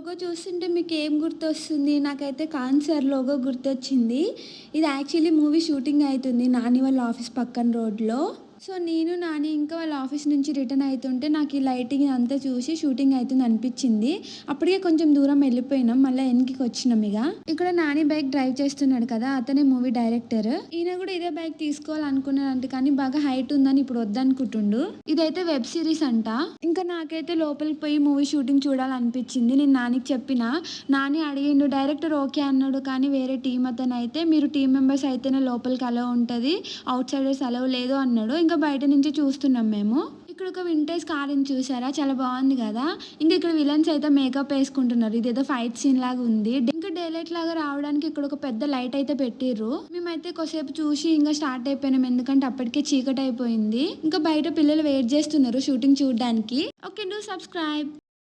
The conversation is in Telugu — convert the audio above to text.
లోగో చూస్తుంటే మీకు ఏం గుర్తొస్తుంది? నాకైతే ఖాన్ సార్ లోగో గుర్తొచ్చింది. ఇది యాక్చువల్లీ మూవీ షూటింగ్ అయితుంది నాని వాళ్ళ ఆఫీస్ పక్కన రోడ్‌లో. సో, నేను, నాని ఇంకా వాళ్ళ ఆఫీస్ నుంచి రిటర్న్ అయితుంటే నాకు ఈ లైటింగ్ అంతా చూసి షూటింగ్ అయితుంది అనిపించింది. అప్పటికే కొంచెం దూరం వెళ్ళిపోయినాం. మళ్ళీ వెనక్కి వచ్చినాం ఇక. ఇక్కడ నాని బైక్ డ్రైవ్ చేస్తున్నాడు కదా, అతనే మూవీ డైరెక్టర్. ఈయన కూడా ఇదే బైక్ తీసుకోవాలనుకున్నాడంట, కానీ బాగా హైట్ ఉందని ఇప్పుడు వద్దనుకుంటుండు. ఇదైతే వెబ్ సిరీస్ అంట. ఇంకా నాకైతే లోపలికి పోయి మూవీ షూటింగ్ చూడాలనిపించింది. నేను నానికి చెప్పిన, నాని అడిగిండు, డైరెక్టర్ ఓకే అన్నాడు, కానీ వేరే టీం అతను అయితే మీరు టీం మెంబర్స్ అయితేనే లోపలికి అలౌ ఉంటుంది, అవుట్ సైడర్స్ అలౌ లేదు అన్నాడు. ఇంకా బయట నుంచి చూస్తున్నాం మేము. ఇక్కడ ఒక వింటేజ్ కార్ చూసారా, చాలా బాగుంది కదా. ఇంకా ఇక్కడ విలన్స్ అయితే మేకప్ వేసుకుంటున్నారు. ఇదేదో ఫైట్ సీన్ లాగా ఉంది. ఇంకా డే లైట్ లాగా రావడానికి ఇక్కడ ఒక పెద్ద లైట్ అయితే పెట్టిర్రు. మేమైతే కొద్దిసేపు చూసి ఇంకా స్టార్ట్ అయిపోయినాం, ఎందుకంటే అప్పటికే చీకటి అయిపోయింది. ఇంకా బయట పిల్లలు వెయిట్ చేస్తున్నారు షూటింగ్ చూడడానికి. Okay, do subscribe.